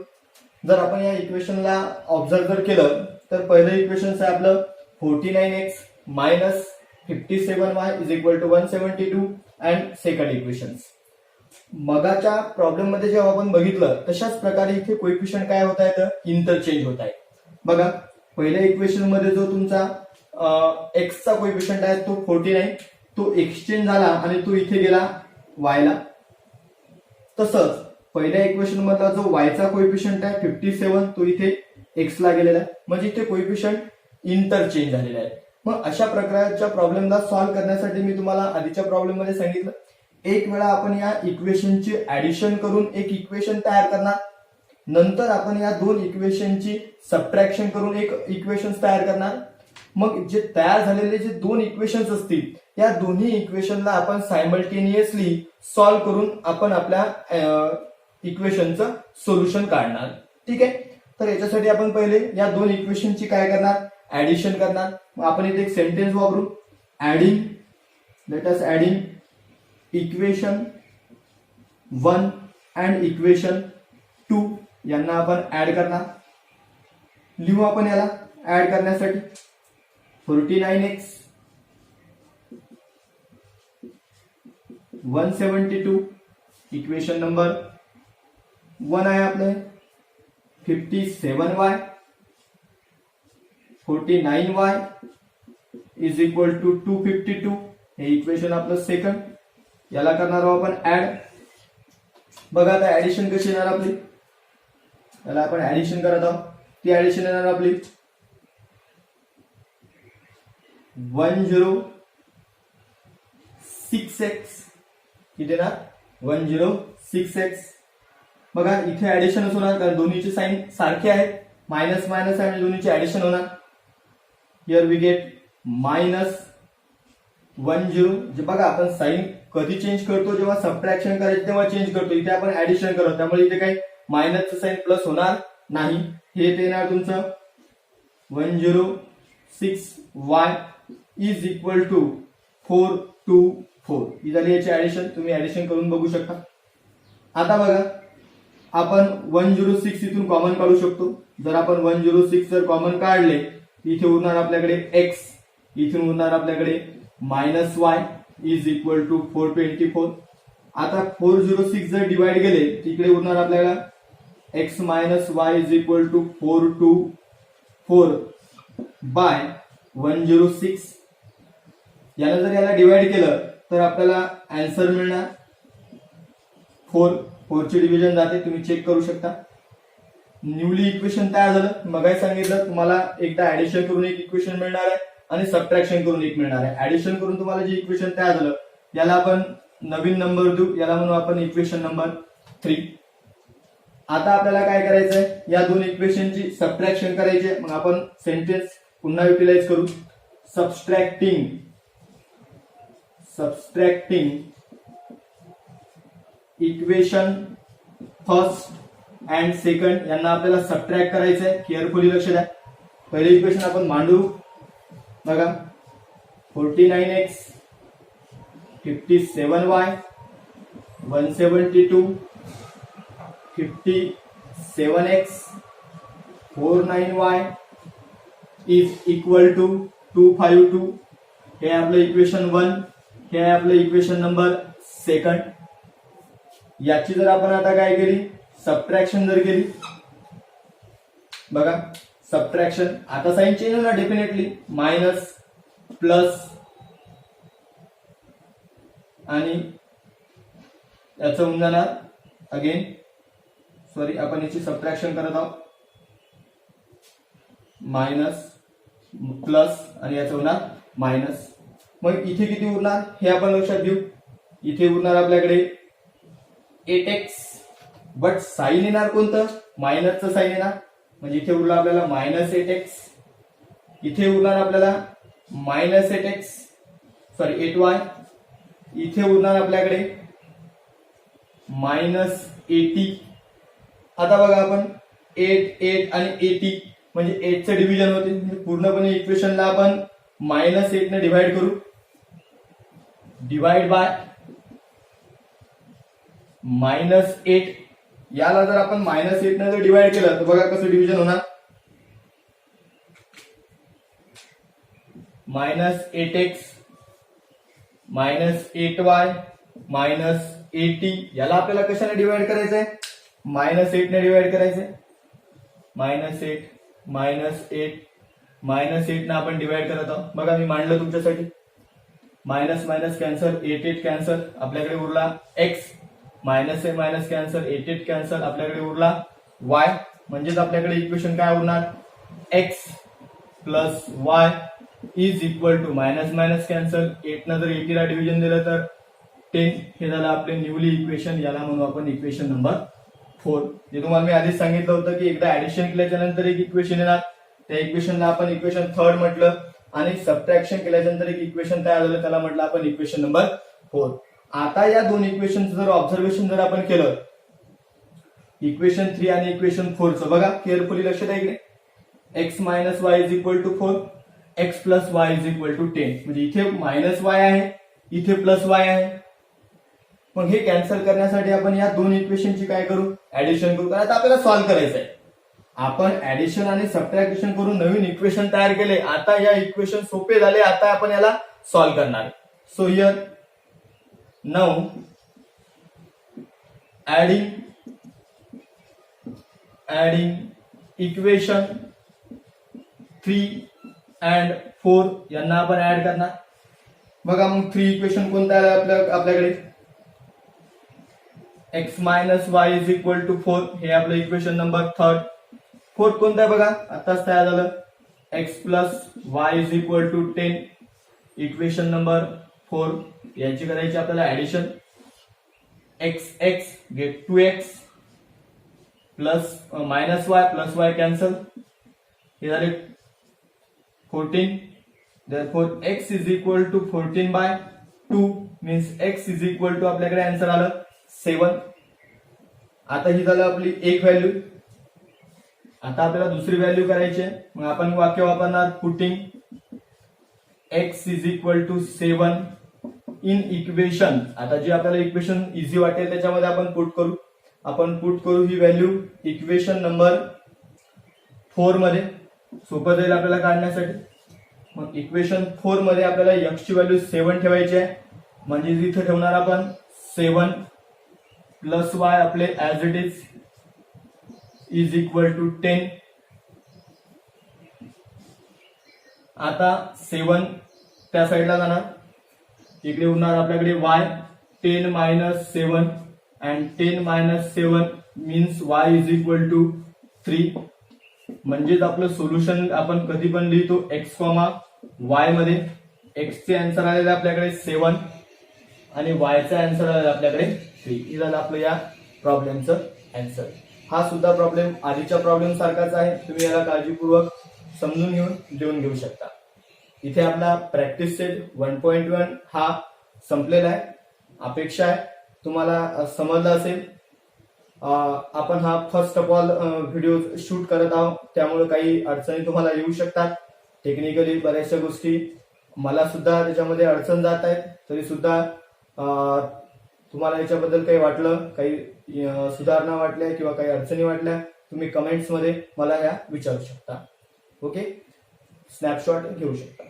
जर आपण या इक्वेशनला ऑब्झर्व जर केलं तर पहिलं इक्वेशन आहे आपलं 49x - 57y = 172 and second equation. मगाच्या प्रॉब्लेम मध्ये जेव्हा आपण बघितलं तशाच प्रकारे इथे कोएफिशियंट काय होत आहेत, इंटरचेंज होत आहे. बघा पहिल्या इक्वेशन मध्ये जो तुमचा x चा कोएफिशियंट आहे तो 49, तो एक्सचेंज झाला आणि तो इथे गेला y ला. तसंच पहिल्या इक्वेशन मधला जो y चा कोएफिशियंट आहे 57 तो इथे x ला गेलेला आहे. म्हणजे इथे कोएफिशियंट इंटरचेंज झालेला आहे. मग अशा प्रकारच्या प्रॉब्लेमला सॉल्व्ह करण्यासाठी मी तुम्हाला आधीच्या प्रॉब्लेम मध्ये सांगितलं, एक वेळा आपण या इक्वेशनची ऍडिशन करून एक इक्वेशन तयार करणार, नंतर आपण या दोन इक्वेशनची सबट्रॅक्शन करून एक इक्वेशन तयार करणार. मग जे तयार झालेले जे दोन इक्वेशन्स असतील या दोन्ही इक्वेशनला आपण सायमल्टेनियसली सॉल्व्ह करून आपण आपल्या इक्वेशनचं सोल्युशन काढणार. ठीक आहे. तर याच्यासाठी आपण पहिले या दोन इक्वेशनची काय करणार, ऍडिशन करणार. मग आपण इथे एक सेंटेन्स वापरू, adding, let us adding equation 1 and equation 2 यांना आपण ऍड करणार. लिहू आपण याला ऍड करण्यासाठी 49x 172 इक्वेशन नंबर 1 आहे आपलं, 57y 49y is equal to 252 हे इक्वेशन आपलं सेकंड. याला करणार आहोत आपण ऍड. बघा आता ऍडिशन कशी येणार आपली, याला आपण ऍडिशन करत आहोत. ती ऍडिशन येणार आपली 106x किती ना 106x. बघा इथे ऍडिशनच होणार कारण दोन्हीचे साइन सारखे आहेत, मायनस मायनस आहे म्हणजे दोन्हीचे ऍडिशन होणार. Here we get -10. जे बघा आपण साइन कधी चेंज करतो, जेव्हा सबट्रॅक्शन करायचं तेव्हा चेंज करतो. इथे आपण ऍडिशन करतो त्यामुळे इथे काही मायनसचं साइन प्लस होणार नाही. हे येणार तुमचं 106y इज इक्वल टू 424. ही झाली याची ऍडिशन. तुम्ही ऍडिशन करून बघू शकता. आता बघा आपण 106 इथून कॉमन काढू शकतो. जर आपण 106 जर कॉमन काढले इथे उरणार आपल्याकडे x, इथून उरणार आपल्याकडे -y इज इक्वल टू 424. आता 406 जर डिवाइड केले तिकडे उरणार आपल्याला x minus y is equal to 424 by 106. याला जर याला डिवाइड केलं तर आपल्याला आन्सर मिळणार 4. 4 चे डिव्हिजन जाते, तुम्ही चेक करू शकता. न्यूली इक्वेशन तयार झालं. मगाही सांगितलं तुम्हाला एकदा ऍडिशन करून एक इक्वेशन मिळणार आहे आणि सबट्रॅक्शन करून एक मिळणार आहे. ऍडिशन करून तुम्हाला जे इक्वेशन तयार झालं याला आपण नवीन नंबर देऊ, याला म्हणू आपण इक्वेशन नंबर 3. आता आपल्याला काय करायचंय, या दोन इक्वेशनची सबट्रॅक्शन करायची. मग आपण सेंटेन्स पुन्हा युटिलाइज करू. Subtracting equation first and second यांना आपल्याला सबट्रॅक्ट करायचंय. केअरफुली लक्ष द्या. पहिले इक्वेशन आपण मांडू. बघा 49x 57y 172 57x 49y is equal to 252. हे आपलं इक्वेशन 1, हे आहे आपलं इक्वेशन नंबर सेकंड. याची जर आपण आता काय केली, सबट्रॅक्शन जर केली, बघा सबट्रॅक्शन, आता साइन चेंज होणार डेफिनेटली, मायनस प्लस आणि याचं होऊन जाणार अगेन, सॉरी आपण याची सबट्रॅक्शन करत आहोत, मायनस प्लस आणि याचं होणार मायनस. मग इथे किती उरणार हे आपण लक्षात घेऊ. इथे उरणार आपल्याकडे 8x, बट साइन येणार कोणतं, मायनसचं साइन येणार, म्हणजे इथे उरला आपल्याला -8x, इथे उरणार आपल्याला -8x, सॉरी 8y, इथे उरणार आपल्याकडे -80. आता बघा आपण 8 8 आणि 80 म्हणजे 8 चं डिव्हिजन होते, म्हणजे पूर्णपणे इक्वेशनला आपण -8 ने डिवाइड करू. Divide by -8. याला जर आपण -8 ने जर डिवाइड केलं तर बघा कसं डिव्हिजन होणार. -8x -8y -80. याला आपल्याला कशाने डिवाइड करायचंय, -8 ने डिवाइड करायचंय. -8 -8 ने आपण डिवाइड करत आहोत. बघा मी मांडलं तुमच्यासाठी. मायनस मायनस कॅन्सल, 8 8 कॅन्सल, आपल्याकडे उरला x, मायनस आहे मायनस कॅन्सल, 8 8 कॅन्सल, आपल्याकडे उरला y. म्हणजेच आपल्याकडे इक्वेशन काय उरणार, x plus y is equal to minus minus cancel, 8 न जर 80 ला डिव्हिजन दिलं तर 10. हे झालं आपले न्यूली इक्वेशन. याला म्हणू आपण इक्वेशन नंबर 4. जे तुम्हाला मी आधीच सांगितलं होतं की एकदा ऍडिशन केल्याच्या नंतर एक इक्वेशन येणार, त्या इक्वेशनला आपण इक्वेशन थर्ड म्हटलं, आणि सबट्रॅक्शन केल्याच्या नंतर एक इक्वेशन तयार झालं त्याला म्हटलं आपण इक्वेशन नंबर 4. आता या दोन इक्वेशनचं जर ऑब्झर्वेशन जर आपण केलं, इक्वेशन 3 आणि इक्वेशन 4 चं बघा केअरफुली लक्ष द्या इकडे. x minus y is equal to 4, x plus y is equal to 10. म्हणजे इथे मायनस वाय आहे, इथे प्लस वाय आहे. मग हे कॅन्सल करण्यासाठी आपण या दोन इक्वेशनची काय करू, ऍडिशन करू. कारण आता आपल्याला सॉल्व्ह करायचं आहे. आपण ऍडिशन आणि सबट्रॅक्शन करून नवीन इक्वेशन तयार केले. आता या इक्वेशन सोपे झाले, आता आपण याला सॉल्व्ह करणार. So here now adding equation 3 and 4 यांना आपण ऍड करणार. बघा मग 3 इक्वेशन कोणतं आलं आपल्याकडे, x minus y is equal to 4 हे आपलं इक्वेशन नंबर 3. 4 कोणतं आहे बघा, आताच तयार झालं. x plus y is equal to 10 equation number 4. यांची करायची आपल्याला addition. x get 2x plus minus y plus y cancel, हे झाले 14. therefore x is equal to 14/2 means x is equal to आपल्याकडे आन्सर आलं 7. आता ही झालं आपली एक व्हॅल्यू. आता आपल्याला दुसरी व्हॅल्यू करायची आहे. मग आपण वाक्य वापरणार putting x is equal to 7 in equation. आता जी आपल्याला इक्वेशन इझी वाटेल त्याच्यामध्ये आपण पुट करू. आपण पुट करू ही व्हॅल्यू इक्वेशन नंबर 4 मध्ये. सोपं जाईल आपल्याला काढण्यासाठी. मग इक्वेशन 4 मध्ये आपल्याला x ची व्हॅल्यू 7 ठेवायची आहे. म्हणजे इथे ठेवणार आपण 7 प्लस वाय आपले as it is equal to 10. आता 7 त्या साईडला जाणार. इकडे होणार आपल्याकडे y 10 minus 7 and 10 minus 7 means y is equal to 3. म्हणजेच आपलं सोल्युशन आपण कधी पण लिहितो x, y मध्ये. x चे आन्सर आलेले आपल्याकडे 7 आणि y चा आन्सर आलेला आपल्याकडे 3. हे झालं आपलं या प्रॉब्लेमचं आन्सर. हा सुद्धा प्रॉब्लेम आधीच्या प्रॉब्लेम सारखाच आहे. तुम्ही याला काळजीपूर्वक समजून लिहून घेऊ शकता. इथे आपला प्रॅक्टिस सेट 1.1 हा संपलेला आहे. अपेक्षा आहे तुम्हाला समजलं असेल. आपण हा first of all video shoot करत आहोत, त्यामुळे काही अडचणी तुम्हाला येऊ शकतात. टेक्निकली बऱ्याचशा गोष्टी मला सुद्धा त्याच्यामध्ये अडचण जात आहेत. तरी सुद्धा तुम्हाला याच्याबद्दल काही वाटलं, काही सुधारणा वाटल्या किंवा काही अडचणी वाटल्या, तुम्ही कमेंट्स मध्ये मला ह्या विचारू शकता. ओके, स्नॅपशॉट घेऊ शकता.